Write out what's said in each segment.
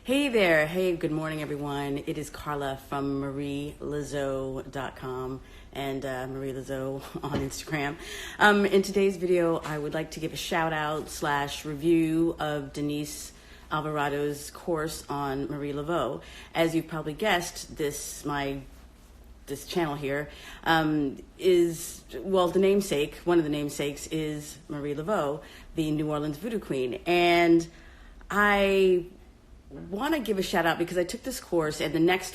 Hey there. Hey, good morning, everyone. It is Carla from marielaveau.com and Marie Laveau on Instagram. In today's video, I would like to give a shout out / review of Denise Alvarado's course on Marie Laveau. As you've probably guessed, this channel here is, well, one of the namesakes is Marie Laveau, the New Orleans voodoo queen. And I want to give a shout out because I took this course, and the next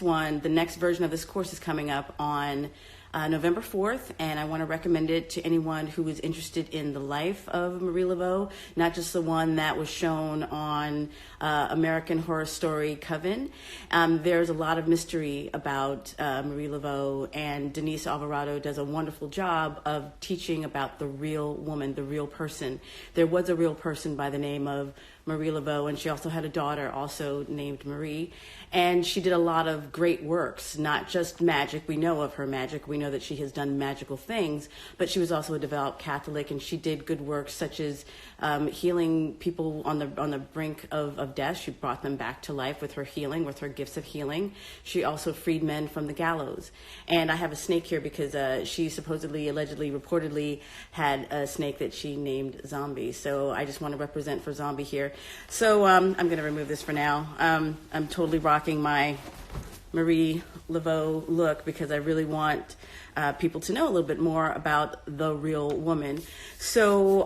version of this course is coming up on November 4th, and I want to recommend it to anyone who is interested in the life of Marie Laveau, not just the one that was shown on American Horror Story Coven. There's a lot of mystery about Marie Laveau, and Denise Alvarado does a wonderful job of teaching about the real woman, the real person. There was a real person by the name of Marie Laveau, and she also had a daughter also named Marie, and she did a lot of great works, not just magic. We know of her magic. We know that she has done magical things, but she was also a devout Catholic, and she did good works such as healing people on the brink of death. She brought them back to life with her healing, with her gifts of healing. She also freed men from the gallows. And I have a snake here because she supposedly, allegedly, reportedly had a snake that she named Zombie. So I just want to represent for Zombie here. So I'm going to remove this for now. I'm totally rocking my Marie Laveau look because I really want people to know a little bit more about the real woman. So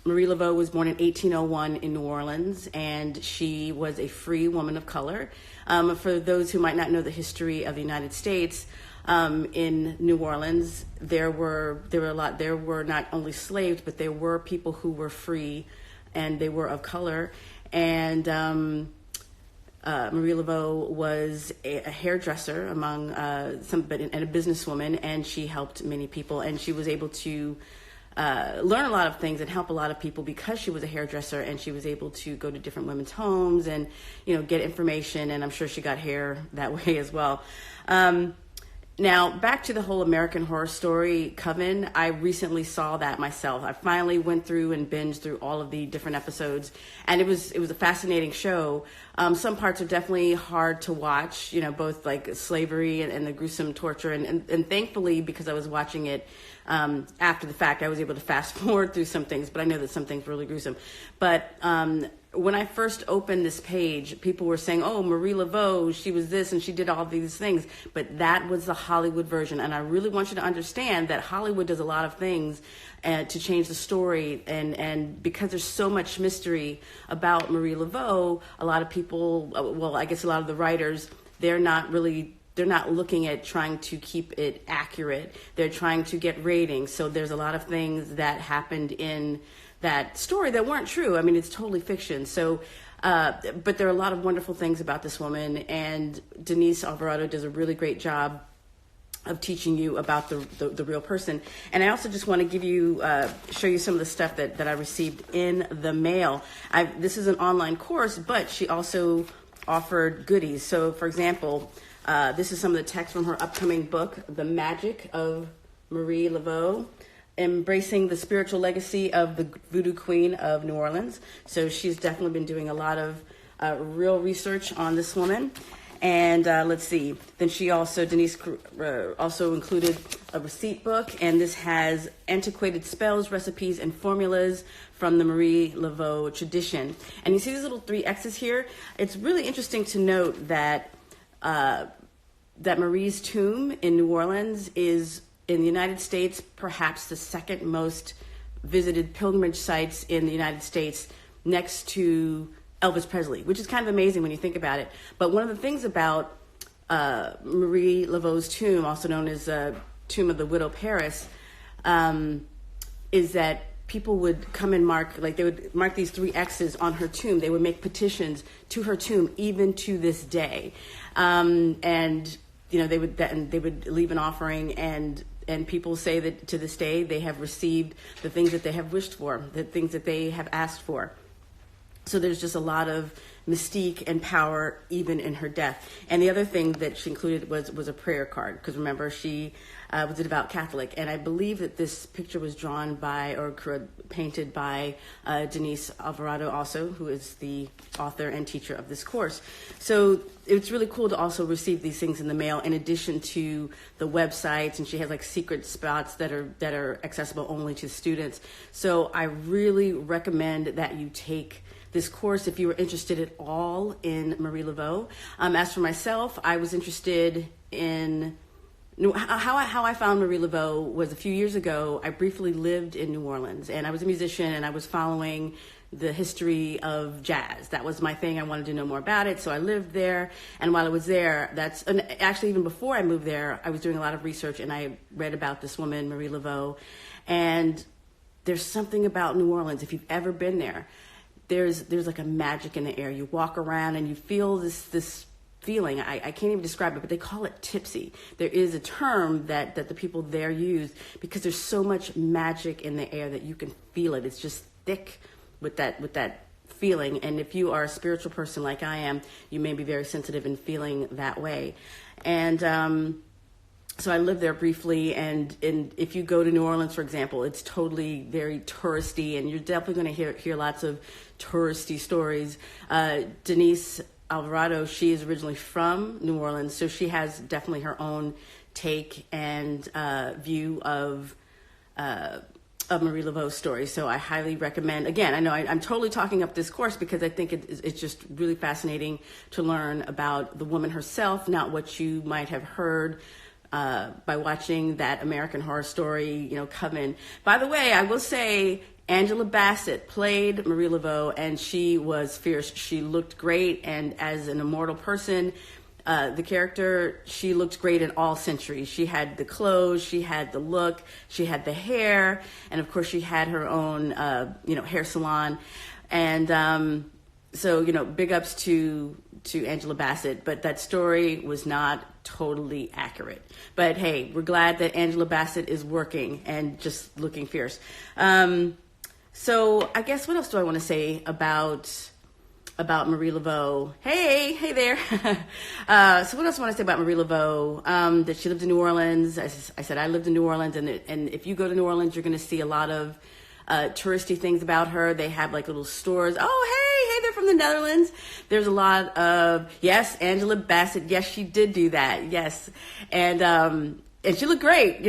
Marie Laveau was born in 1801 in New Orleans, and she was a free woman of color. For those who might not know the history of the United States, in New Orleans, there were not only slaves, but there were people who were free, and they were of color. And Marie Laveau was a hairdresser among and a businesswoman, and she helped many people, and she was able to learn a lot of things and help a lot of people because she was a hairdresser, and she was able to go to different women's homes and get information, and I'm sure she got hair that way as well. Now, back to the whole American Horror Story Coven, I recently saw that myself. I finally went through and binged through all of the different episodes, and it was a fascinating show. Some parts are definitely hard to watch, both like slavery and the gruesome torture, and thankfully, because I was watching it after the fact, I was able to fast forward through some things, but I know that some things were really gruesome. But when I first opened this page, people were saying, oh, Marie Laveau, she was this and she did all these things. But that was the Hollywood version. And I really want you to understand that Hollywood does a lot of things to change the story. And because there's so much mystery about Marie Laveau, a lot of people, well, I guess a lot of the writers, they're not looking at trying to keep it accurate. They're trying to get ratings. So there's a lot of things that happened in that story that weren't true. I mean, it's totally fiction. So, but there are a lot of wonderful things about this woman, and Denise Alvarado does a really great job of teaching you about the real person. And I also just want to give you, show you some of the stuff that I received in the mail. This is an online course, but she also offered goodies. So, for example, this is some of the text from her upcoming book, The Magic of Marie Laveau, Embracing the Spiritual Legacy of the Voodoo Queen of New Orleans. So she's definitely been doing a lot of real research on this woman. And let's see. Then Denise also included a receipt book, and this has antiquated spells, recipes, and formulas from the Marie Laveau tradition. And you see these little 3 X's here? It's really interesting to note that Marie's tomb in New Orleans is, in the United States, perhaps the second most visited pilgrimage sites in the United States, next to Elvis Presley, which is kind of amazing when you think about it. But one of the things about Marie Laveau's tomb, also known as Tomb of the Widow Paris, is that people would come and they would mark these 3 X's on her tomb. They would make petitions to her tomb even to this day. And they would leave an offering, and people say that to this day they have received the things that they have wished for, the things that they have asked for. So there's just a lot of mystique and power even in her death. And the other thing that she included was a prayer card, because remember, she was a devout Catholic, and I believe that this picture was drawn by or painted by Denise Alvarado, also, who is the author and teacher of this course. So it's really cool to also receive these things in the mail, in addition to the websites, and she has like secret spots that are accessible only to students. So I really recommend that you take this course if you are interested at all in Marie Laveau. As for myself, I was interested in how I found Marie Laveau was a few years ago. I briefly lived in New Orleans, and I was a musician, and I was following the history of jazz. That was my thing. I wanted to know more about it, so I lived there. And while I was there, actually even before I moved there, I was doing a lot of research, and I read about this woman, Marie Laveau. And there's something about New Orleans, if you've ever been there, there's like a magic in the air. You walk around and you feel this feeling. I can't even describe it, but they call it tipsy. There is a term that the people there use, because there's so much magic in the air that you can feel it. It's just thick with that feeling. And if you are a spiritual person like I am, you may be very sensitive in feeling that way. And so I lived there briefly, and if you go to New Orleans, for example, it's totally very touristy, and you're definitely going to hear lots of touristy stories. Denise Alvarado, she is originally from New Orleans, so she has definitely her own take and view of Marie Laveau's story. So I highly recommend. Again, I know I'm totally talking up this course because I think it's just really fascinating to learn about the woman herself, not what you might have heard by watching that American Horror Story, Coven. By the way, I will say Angela Bassett played Marie Laveau, and she was fierce. She looked great, and as an immortal person, the character, she looked great in all centuries. She had the clothes, she had the look, she had the hair, and of course she had her own, hair salon. And so, big ups to Angela Bassett, but that story was not totally accurate. But hey, we're glad that Angela Bassett is working and just looking fierce. So I guess what else do I want to say about Marie Laveau? Hey there. So what else do I want to say about Marie Laveau? That she lived in New Orleans. As I said, I lived in New Orleans, and if you go to New Orleans, you're going to see a lot of touristy things about her. They have like little stores. Oh, hey, they're from the Netherlands. There's a lot of, yes, Angela Bassett. Yes, she did do that. Yes. And she looked great.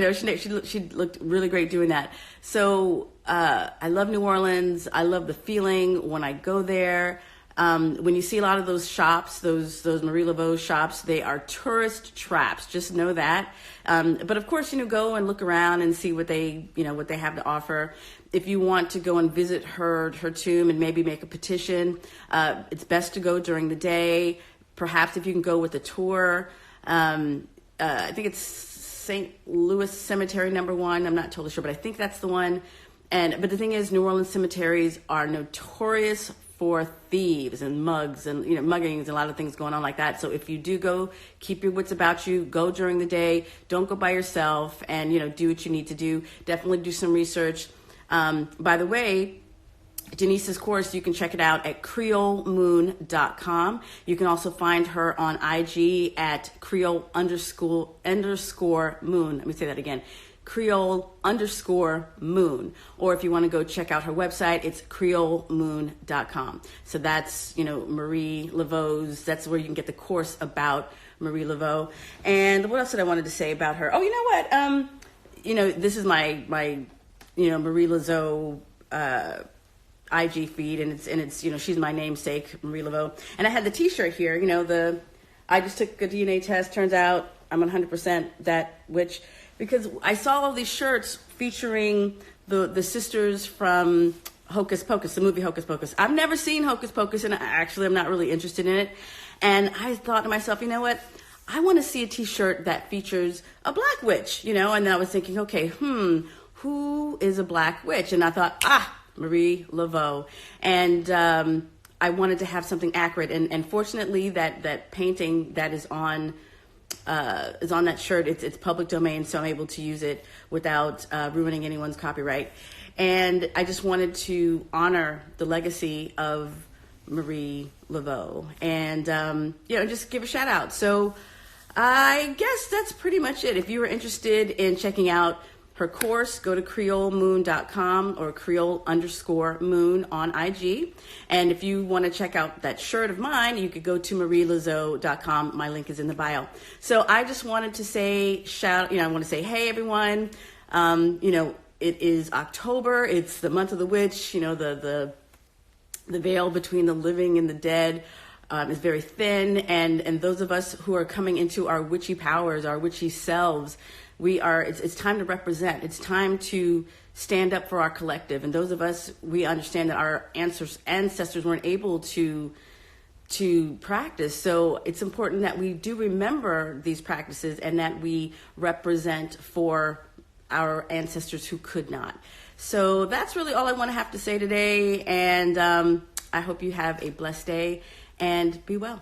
She looked really great doing that. So, I love New Orleans. I love the feeling when I go there. When you see a lot of those shops, those Marie Laveau shops, they are tourist traps. Just know that. But of course, go and look around and see what they have to offer. If you want to go and visit her tomb and maybe make a petition, it's best to go during the day. Perhaps if you can go with a tour. I think it's St. Louis Cemetery #1. I'm not totally sure, but I think that's the one. But the thing is, New Orleans cemeteries are notorious for thieves and mugs and muggings and a lot of things going on like that. So if you do go, keep your wits about you. Go during the day. Don't go by yourself, and do what you need to do. Definitely do some research. By the way, Denise's course, you can check it out at creolemoon.com. You can also find her on IG at Creole_moon. Let me say that again. Creole_moon. Or if you want to go check out her website, it's creolemoon.com. So that's, Marie Laveau's, that's where you can get the course about Marie Laveau. And what else did I wanted to say about her? Oh, you know what? This is my Marie Laveau, IG feed, and it's she's my namesake, Marie Laveau. And I had the t-shirt here, I just took a DNA test, turns out I'm 100% that witch, because I saw all these shirts featuring the sisters from Hocus Pocus, the movie Hocus Pocus. I've never seen Hocus Pocus, and actually I'm not really interested in it. And I thought to myself, you know what? I want to see a t-shirt that features a black witch, and then I was thinking, okay, who is a black witch? And I thought, Marie Laveau. And I wanted to have something accurate. And fortunately, that painting that is on that shirt, it's public domain, so I'm able to use it without ruining anyone's copyright. And I just wanted to honor the legacy of Marie Laveau, and just give a shout out. So I guess that's pretty much it. If you were interested in checking out her course, go to creolemoon.com or creole_moon on IG. And if you want to check out that shirt of mine, you could go to marielazo.com. My link is in the bio. So I just wanted to say, I want to say, hey, everyone. It is October. It's the month of the witch. The veil between the living and the dead is very thin. And those of us who are coming into our witchy powers, our witchy selves, it's time to represent. It's time to stand up for our collective. And those of us, we understand that our ancestors weren't able to practice. So it's important that we do remember these practices and that we represent for our ancestors who could not. So that's really all I want to have to say today. And I hope you have a blessed day and be well.